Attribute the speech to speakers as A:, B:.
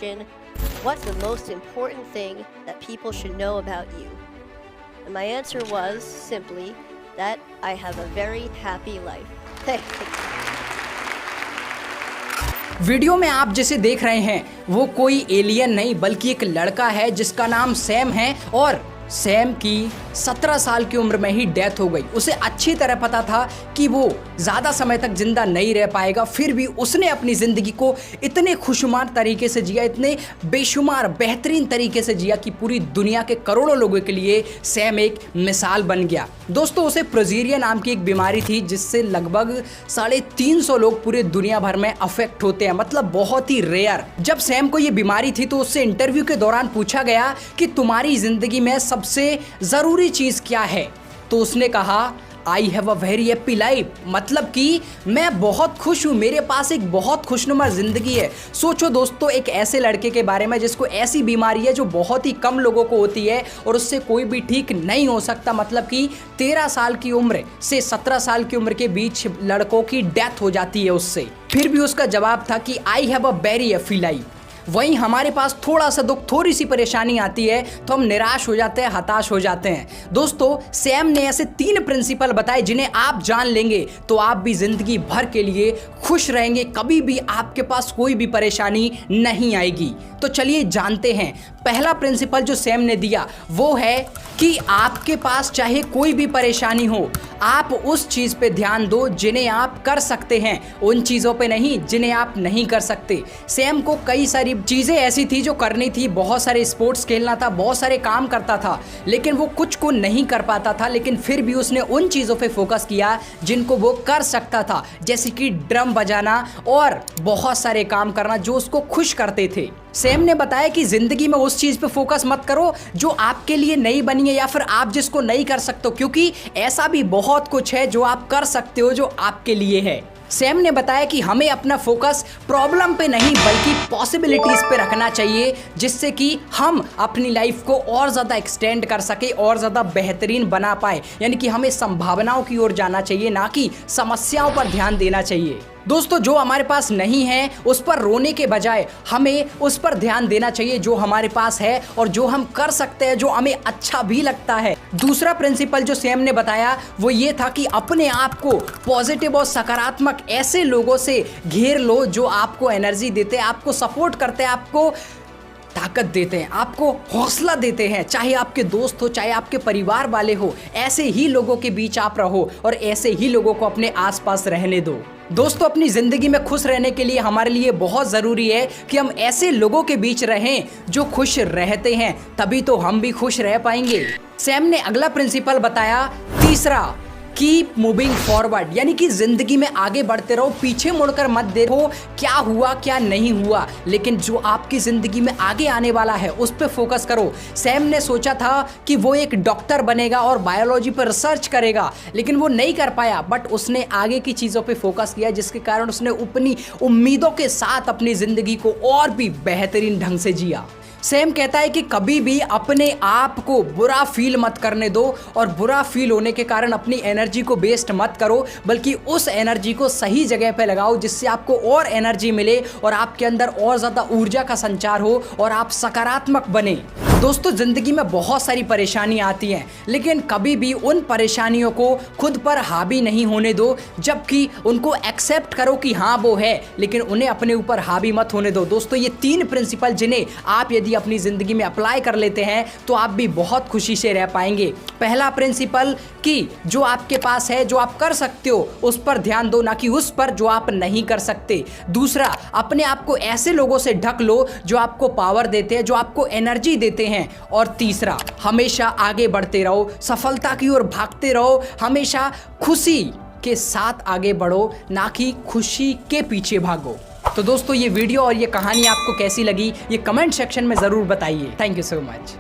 A: question, what's the most important thing that people should know about you? And my answer was simply that I have a very happy life. Thanks.
B: Video में आप जिसे देख रहे हैं वो कोई alien नहीं बल्कि एक लड़का है जिसका नाम सैम है और सैम की 17 साल की उम्र में ही डेथ हो गई। उसे अच्छी तरह पता था कि वो ज़्यादा समय तक जिंदा नहीं रह पाएगा, फिर भी उसने अपनी ज़िंदगी को इतने खुशनुमा तरीके से जिया, इतने बेशुमार बेहतरीन तरीके से जिया कि पूरी दुनिया के करोड़ों लोगों के लिए सैम एक मिसाल बन गया। दोस्तों, उसे प्रोजेरिया नाम की एक बीमारी थी जिससे लगभग 350 लोग पूरे दुनिया भर में अफेक्ट होते हैं, मतलब बहुत ही रेयर। जब सैम को ये बीमारी थी तो उससे इंटरव्यू के दौरान पूछा गया कि तुम्हारी ज़िंदगी में सबसे ज़रूरी चीज़ क्या है, तो उसने कहा I have a very happy life, मतलब कि मैं बहुत खुश हूँ, मेरे पास एक बहुत खुशनुमा ज़िंदगी है। सोचो दोस्तों, एक ऐसे लड़के के बारे में जिसको ऐसी बीमारी है जो बहुत ही कम लोगों को होती है और उससे कोई भी ठीक नहीं हो सकता, मतलब कि 13 साल की उम्र से 17 साल की उम्र के बीच लड़कों की डेथ हो जाती है उससे। फिर भी उसका जवाब था कि I have a very happy life. वहीं हमारे पास थोड़ा सा दुख, थोड़ी सी परेशानी आती है तो हम निराश हो जाते हैं, हताश हो जाते हैं। दोस्तों, सैम ने ऐसे 3 प्रिंसिपल बताए जिन्हें आप जान लेंगे तो आप भी जिंदगी भर के लिए खुश रहेंगे, कभी भी आपके पास कोई भी परेशानी नहीं आएगी। तो चलिए जानते हैं। पहला प्रिंसिपल जो सैम ने दिया वो है कि आपके पास चाहे कोई भी परेशानी हो, आप उस चीज़ पे ध्यान दो जिन्हें आप कर सकते हैं, उन चीज़ों पे नहीं जिन्हें आप नहीं कर सकते। सैम को कई सारी चीज़ें ऐसी थी जो करनी थी, बहुत सारे स्पोर्ट्स खेलना था, बहुत सारे काम करता था, लेकिन वो कुछ को नहीं कर पाता था। लेकिन फिर भी उसने उन चीज़ों पे फोकस किया जिनको वो कर सकता था, जैसे कि ड्रम बजाना और बहुत सारे काम करना जो उसको खुश करते थे। सैम ने बताया कि ज़िंदगी में उस चीज़ पे फोकस मत करो जो आपके लिए नहीं बनी है या फिर आप जिसको नहीं कर सकते हो, क्योंकि ऐसा भी बहुत कुछ है जो आप कर सकते हो जो आपके लिए है। सैम ने बताया कि हमें अपना फोकस प्रॉब्लम पे नहीं बल्कि पॉसिबिलिटीज़ पे रखना चाहिए, जिससे कि हम अपनी लाइफ को और ज़्यादा एक्सटेंड कर सके और ज़्यादा बेहतरीन बना पाए। यानी कि हमें संभावनाओं की ओर जाना चाहिए, ना कि समस्याओं पर ध्यान देना चाहिए। दोस्तों, जो हमारे पास नहीं है उस पर रोने के बजाय हमें उस पर ध्यान देना चाहिए जो हमारे पास है और जो हम कर सकते हैं, जो हमें अच्छा भी लगता है। दूसरा प्रिंसिपल जो सैम ने बताया वो ये था कि अपने आप को पॉजिटिव और सकारात्मक ऐसे लोगों से घेर लो जो आपको एनर्जी देते हैं, आपको सपोर्ट करते हैं, आपको ताकत देते हैं, आपको हौसला देते हैं। चाहे आपके दोस्त हो, चाहे आपके परिवार वाले हो, ऐसे ही लोगों के बीच आप रहो और ऐसे ही लोगों को अपने आसपास रहने दो। दोस्तों, अपनी ज़िंदगी में खुश रहने के लिए हमारे लिए बहुत ज़रूरी है कि हम ऐसे लोगों के बीच रहें जो खुश रहते हैं, तभी तो हम भी खुश रह पाएंगे। सैम ने अगला प्रिंसिपल बताया, तीसरा, कीप मूविंग फॉरवर्ड, यानी कि जिंदगी में आगे बढ़ते रहो, पीछे मुड़कर मत देखो क्या हुआ क्या नहीं हुआ, लेकिन जो आपकी जिंदगी में आगे आने वाला है उस पर फोकस करो। सैम ने सोचा था कि वो एक डॉक्टर बनेगा और बायोलॉजी पर रिसर्च करेगा, लेकिन वो नहीं कर पाया, बट उसने आगे की चीज़ों पे फोकस किया जिसके कारण उसने अपनी उम्मीदों के साथ अपनी ज़िंदगी को और भी बेहतरीन ढंग से जिया। सैम कहता है कि कभी भी अपने आप को बुरा फील मत करने दो और बुरा फील होने के कारण अपनी एनर्जी को वेस्ट मत करो, बल्कि उस एनर्जी को सही जगह पे लगाओ जिससे आपको और एनर्जी मिले और आपके अंदर और ज़्यादा ऊर्जा का संचार हो और आप सकारात्मक बने। दोस्तों, ज़िंदगी में बहुत सारी परेशानियाँ आती हैं, लेकिन कभी भी उन परेशानियों को खुद पर हावी नहीं होने दो, जबकि उनको एक्सेप्ट करो कि हाँ वो है, लेकिन उन्हें अपने ऊपर हावी मत होने दो। दोस्तों, ये 3 प्रिंसिपल जिन्हें आप यदि अपनी ज़िंदगी में अप्लाई कर लेते हैं तो आप भी बहुत खुशी से रह पाएंगे। पहला प्रिंसिपल कि जो आपके पास है, जो आप कर सकते हो, उस पर ध्यान दो, ना कि उस पर जो आप नहीं कर सकते। दूसरा, अपने आप को ऐसे लोगों से ढक लो जो आपको पावर देते हैं, जो आपको एनर्जी देते हैं। और तीसरा, हमेशा आगे बढ़ते रहो, सफलता की ओर भागते रहो, हमेशा खुशी के साथ आगे बढ़ो, ना कि खुशी के पीछे भागो। तो दोस्तों, ये वीडियो और ये कहानी आपको कैसी लगी ये कमेंट सेक्शन में ज़रूर बताइए। Thank you so much.